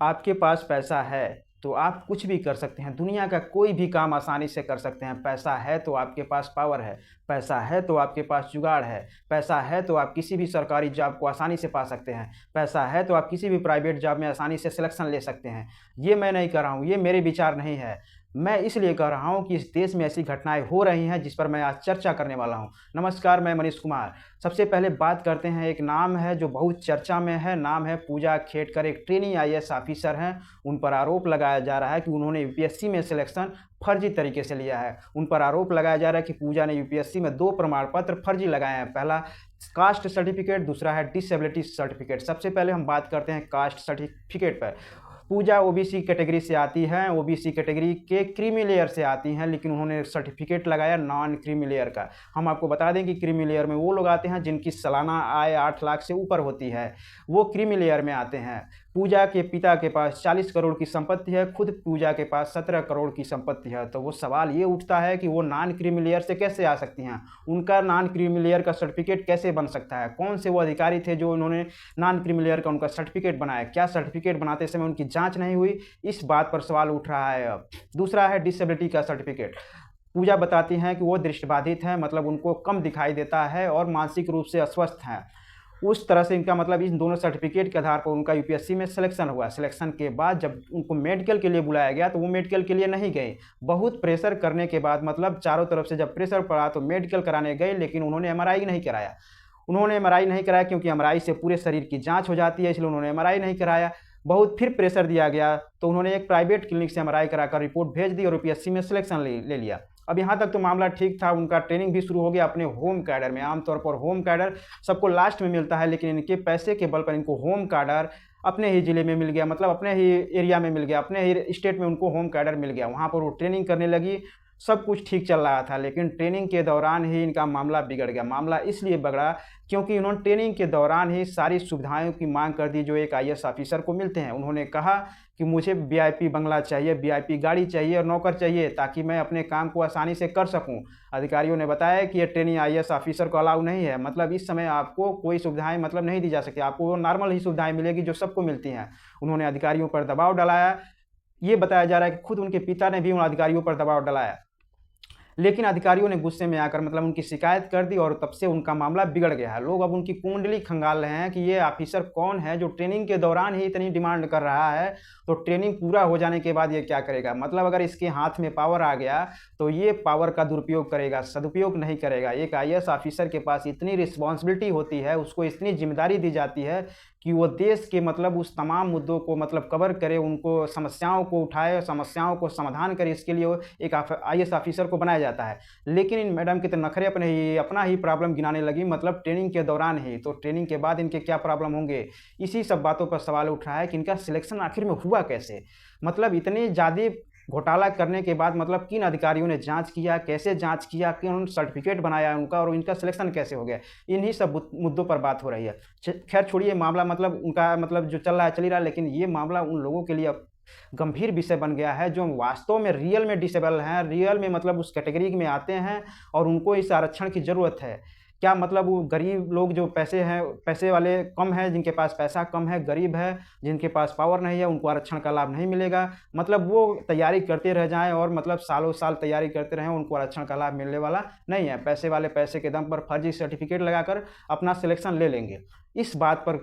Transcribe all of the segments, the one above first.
आपके पास पैसा है तो आप कुछ भी कर सकते हैं, दुनिया का कोई भी काम आसानी से कर सकते हैं। पैसा है तो आपके पास पावर है, पैसा है तो आपके पास जुगाड़ है, पैसा है तो आप किसी भी सरकारी जॉब को आसानी से पा सकते हैं, पैसा है तो आप किसी भी प्राइवेट जॉब में आसानी से सिलेक्शन ले सकते हैं। ये मैं नहीं कह रहा हूँ, ये मेरे विचार नहीं है। मैं इसलिए कह रहा हूँ कि इस देश में ऐसी घटनाएँ हो रही हैं जिस पर मैं आज चर्चा करने वाला हूँ। नमस्कार, मैं मनीष कुमार। सबसे पहले बात करते हैं, एक नाम है जो बहुत चर्चा में है, नाम है पूजा खेडकर, एक ट्रेनी आईएएस ऑफिसर हैं। उन पर आरोप लगाया जा रहा है कि उन्होंने यूपीएससी में सिलेक्शन फर्जी तरीके से लिया है। उन पर आरोप लगाया जा रहा है कि पूजा ने यूपीएससी में 2 प्रमाण पत्र फर्जी लगाए हैं। पहला कास्ट सर्टिफिकेट, दूसरा है डिसेबिलिटी सर्टिफिकेट। सबसे पहले हम बात करते हैं कास्ट सर्टिफिकेट पर। पूजा ओबीसी कैटेगरी से आती हैं, ओबीसी कैटेगरी के क्रीमी लेयर से आती हैं, लेकिन उन्होंने सर्टिफिकेट लगाया नॉन क्रीमी लेयर का। हम आपको बता दें कि क्रीमी लेयर में वो लोग आते हैं जिनकी सालाना आय 8 लाख से ऊपर होती है, वो क्रीमी लेयर में आते हैं। पूजा के पिता के पास 40 करोड़ की संपत्ति है, खुद पूजा के पास 17 करोड़ की संपत्ति है। तो वो सवाल ये उठता है कि वो नॉन क्रीमी लेयर से कैसे आ सकती हैं, उनका नॉन क्रीमी लेयर का सर्टिफिकेट कैसे बन सकता है, कौन से वो अधिकारी थे जो उन्होंने नॉन क्रीमी लेयर का उनका सर्टिफिकेट बनाया, क्या सर्टिफिकेट बनाते समय उनकी जांच नहीं हुई, इस बात पर सवाल उठ रहा है अब। दूसरा है डिसेबिलिटी का सर्टिफिकेट। पूजा बताती हैं कि वो दृष्टिबाधित हैं, मतलब उनको कम दिखाई देता है और मानसिक रूप से अस्वस्थ हैं। उस तरह से इनका मतलब इन दोनों सर्टिफिकेट के आधार पर उनका यूपीएससी में सिलेक्शन हुआ। सिलेक्शन के बाद जब उनको मेडिकल के लिए बुलाया गया तो वो मेडिकल के लिए नहीं गए। बहुत प्रेशर करने के बाद, मतलब चारों तरफ से जब प्रेशर पड़ा तो मेडिकल कराने गए, लेकिन उन्होंने एमआरआई नहीं कराया। उन्होंने एमआरआई नहीं कराया क्योंकि एमआरआई से पूरे शरीर की जाँच हो जाती है, इसलिए उन्होंने एमआरआई नहीं कराया। बहुत फिर प्रेशर दिया गया तो उन्होंने एक प्राइवेट क्लिनिक से एमआरआई कराकर रिपोर्ट भेज दी और यूपीएससी में सिलेक्शन ले लिया। अब यहाँ तक तो मामला ठीक था, उनका ट्रेनिंग भी शुरू हो गया अपने होम कैडर में। आमतौर पर होम कैडर सबको लास्ट में मिलता है, लेकिन इनके पैसे के बल पर इनको होम कैडर अपने ही ज़िले में मिल गया, मतलब अपने ही एरिया में मिल गया, अपने ही स्टेट में उनको होम कैडर मिल गया। वहाँ पर वो ट्रेनिंग करने लगी, सब कुछ ठीक चल रहा था, लेकिन ट्रेनिंग के दौरान ही इनका मामला बिगड़ गया। मामला इसलिए बिगड़ा क्योंकि उन्होंने ट्रेनिंग के दौरान ही सारी सुविधाओं की मांग कर दी जो एक आईएएस ऑफिसर को मिलते हैं। उन्होंने कहा कि मुझे वीआईपी बंगला चाहिए, वीआईपी गाड़ी चाहिए और नौकर चाहिए ताकि मैं अपने काम को आसानी से कर सकूं। अधिकारियों ने बताया कि ये ट्रेनिंग आईएएस ऑफिसर को अलाउ नहीं है, मतलब इस समय आपको कोई सुविधाएं मतलब नहीं दी जा सकती, आपको वो नॉर्मल ही सुविधाएं मिलेगी जो सबको मिलती हैं। उन्होंने अधिकारियों पर दबाव डालाया। ये बताया जा रहा है कि खुद उनके पिता ने भी उन अधिकारियों पर दबाव डालाया, लेकिन अधिकारियों ने गुस्से में आकर मतलब उनकी शिकायत कर दी और तब से उनका मामला बिगड़ गया है। लोग अब उनकी कुंडली खंगाल रहे हैं कि ये ऑफिसर कौन है जो ट्रेनिंग के दौरान ही इतनी डिमांड कर रहा है, तो ट्रेनिंग पूरा हो जाने के बाद ये क्या करेगा। मतलब अगर इसके हाथ में पावर आ गया तो ये पावर का दुरुपयोग करेगा, सदुपयोग नहीं करेगा। एक आईएएस ऑफिसर के पास इतनी रिस्पॉन्सिबिलिटी होती है, उसको इतनी जिम्मेदारी दी जाती है कि वो देश के मतलब उस तमाम मुद्दों को मतलब कवर करे, उनको समस्याओं को उठाए, समस्याओं को समाधान करे, इसके लिए वो एक आईएएस ऑफिसर को बनाया जाता है। लेकिन इन मैडम के तो नखरे अपना ही प्रॉब्लम गिनाने लगी, मतलब ट्रेनिंग के दौरान ही। तो ट्रेनिंग के बाद इनके क्या प्रॉब्लम होंगे, इसी सब बातों पर सवाल उठ रहा है कि इनका सिलेक्शन आखिर में हुआ कैसे। मतलब इतनी ज़्यादा घोटाला करने के बाद मतलब किन अधिकारियों ने जांच किया, कैसे जांच किया, किन सर्टिफिकेट बनाया उनका और इनका सिलेक्शन कैसे हो गया, इन्हीं सब मुद्दों पर बात हो रही है। खैर छोड़िए मामला, मतलब उनका मतलब जो चल रहा है चल ही रहा है, लेकिन ये मामला उन लोगों के लिए अब गंभीर विषय बन गया है जो वास्तव में रियल में डिसेबल हैं, रियल में मतलब उस कैटेगरी में आते हैं और उनको इस आरक्षण की ज़रूरत है। क्या मतलब वो गरीब लोग जो पैसे वाले कम हैं, जिनके पास पैसा कम है, गरीब है, जिनके पास पावर नहीं है, उनको आरक्षण का लाभ नहीं मिलेगा। मतलब वो तैयारी करते रह जाएँ और मतलब सालों साल तैयारी करते रहें, उनको आरक्षण का लाभ मिलने वाला नहीं है। पैसे वाले पैसे के दम पर फर्जी सर्टिफिकेट लगाकर अपना सिलेक्शन ले लेंगे। इस बात पर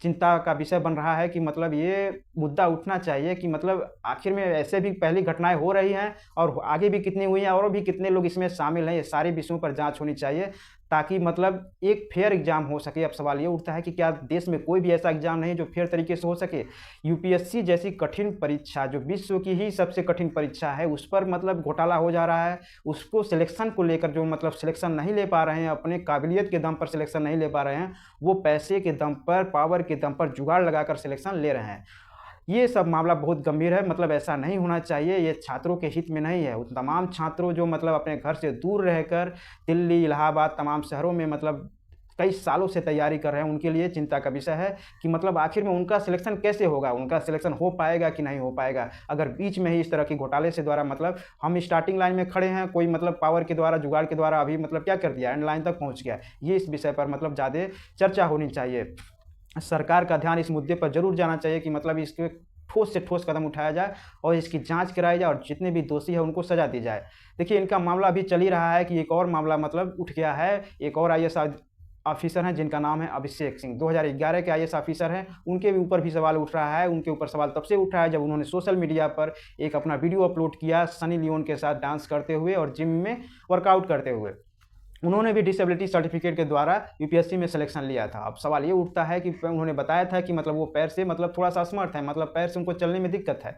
चिंता का विषय बन रहा है कि मतलब ये मुद्दा उठना चाहिए कि मतलब आखिर में ऐसे भी पहली घटनाएँ हो रही हैं और आगे भी कितनी हुई हैं और भी कितने लोग इसमें शामिल हैं, ये सारे विषयों पर जाँच होनी चाहिए ताकि मतलब एक फेयर एग्ज़ाम हो सके। अब सवाल ये उठता है कि क्या देश में कोई भी ऐसा एग्ज़ाम नहीं जो फेयर तरीके से हो सके। यूपीएससी जैसी कठिन परीक्षा जो विश्व की ही सबसे कठिन परीक्षा है, उस पर मतलब घोटाला हो जा रहा है। उसको सिलेक्शन को लेकर जो मतलब सिलेक्शन नहीं ले पा रहे हैं, अपने काबिलियत के दम पर सिलेक्शन नहीं ले पा रहे हैं, वो पैसे के दम पर, पावर के दम पर जुगाड़ लगाकर सिलेक्शन ले रहे हैं। ये सब मामला बहुत गंभीर है, मतलब ऐसा नहीं होना चाहिए, ये छात्रों के हित में नहीं है। उन तमाम छात्रों जो मतलब अपने घर से दूर रहकर दिल्ली, इलाहाबाद, तमाम शहरों में मतलब कई सालों से तैयारी कर रहे हैं, उनके लिए चिंता का विषय है कि मतलब आखिर में उनका सिलेक्शन कैसे होगा, उनका सिलेक्शन हो पाएगा कि नहीं हो पाएगा। अगर बीच में ही इस तरह की घोटाले से द्वारा मतलब हम स्टार्टिंग लाइन में खड़े हैं, कोई मतलब पावर के द्वारा, जुगाड़ के द्वारा अभी मतलब क्या कर दिया, एंड लाइन तक पहुँच गया। ये इस विषय पर मतलब ज़्यादा चर्चा होनी चाहिए। सरकार का ध्यान इस मुद्दे पर ज़रूर जाना चाहिए कि मतलब इसके ठोस से ठोस कदम उठाया जाए और इसकी जांच कराई जाए और जितने भी दोषी हैं उनको सज़ा दी जाए। देखिए इनका मामला अभी चल ही रहा है कि एक और मामला मतलब उठ गया है। एक और आईएएस ऑफिसर हैं जिनका नाम है अभिषेक सिंह, 2011 के आईएएस ऑफिसर हैं। उनके भी ऊपर भी सवाल उठ रहा है। उनके ऊपर सवाल तब से उठ रहा है जब उन्होंने सोशल मीडिया पर एक अपना वीडियो अपलोड किया सनी लियोन के साथ डांस करते हुए और जिम में वर्कआउट करते हुए। उन्होंने भी डिसेबिलिटी सर्टिफिकेट के द्वारा यूपीएससी में सिलेक्शन लिया था। अब सवाल ये उठता है कि उन्होंने बताया था कि मतलब वो पैर से मतलब थोड़ा-सा असमर्थ है, मतलब पैर से उनको चलने में दिक्कत है।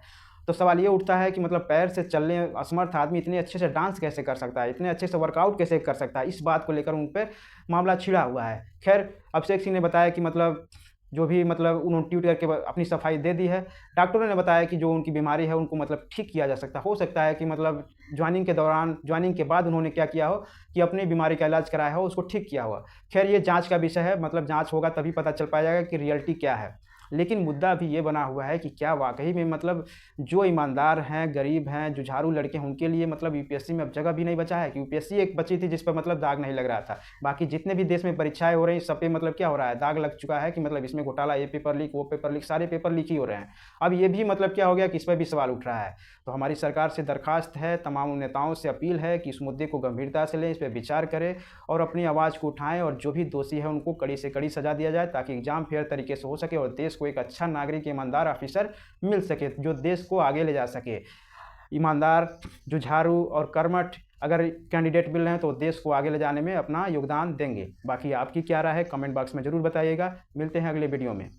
तो सवाल ये उठता है कि मतलब पैर से चलने असमर्थ आदमी इतने अच्छे से डांस कैसे कर सकता है, इतने अच्छे से वर्कआउट कैसे कर सकता है? इस बात को लेकर उन पे मामला छिड़ा हुआ है। खैर अभिषेक सिंह ने बताया कि मतलब जो भी मतलब उन्होंने ट्वीट करके अपनी सफाई दे दी है। डॉक्टरों ने बताया कि जो उनकी बीमारी है उनको मतलब ठीक किया जा सकता है। हो सकता है कि मतलब जॉइनिंग के बाद उन्होंने क्या किया हो कि अपनी बीमारी का इलाज कराया हो, उसको ठीक किया हुआ। खैर ये जाँच का विषय है, मतलब जाँच होगा तभी पता चल पाएगा कि रियलिटी क्या है। लेकिन मुद्दा अभी ये बना हुआ है कि क्या वाक़ई में मतलब जो ईमानदार हैं, गरीब हैं, जुझारू लड़के हैं, उनके लिए मतलब यूपीएससी में अब जगह भी नहीं बचा है कि यूपीएससी एक बची थी जिस पर मतलब दाग नहीं लग रहा था। बाकी जितने भी देश में परीक्षाएँ हो रही हैं, सब पे मतलब क्या हो रहा है, दाग लग चुका है कि मतलब इसमें घोटाला, ये पेपर लीक, वो पेपर लीक, सारे पेपर लीक ही हो रहे हैं। अब ये भी मतलब क्या हो गया कि इस पर भी सवाल उठ रहा है। तो हमारी सरकार से दरख्वास्त है, तमाम नेताओं से अपील है कि इस मुद्दे को गंभीरता से लें, इस पे विचार करें और अपनी आवाज़ को उठाएँ और जो भी दोषी है उनको कड़ी से कड़ी सज़ा दिया जाए ताकि एग्ज़ाम फेयर तरीके से हो सके और देश को एक अच्छा नागरिक, ईमानदार ऑफिसर मिल सके जो देश को आगे ले जा सके। ईमानदार, जुझारू और कर्मठ अगर कैंडिडेट मिल रहे हैं तो देश को आगे ले जाने में अपना योगदान देंगे। बाकी आपकी क्या राय है कमेंट बॉक्स में ज़रूर बताइएगा। मिलते हैं अगले वीडियो में।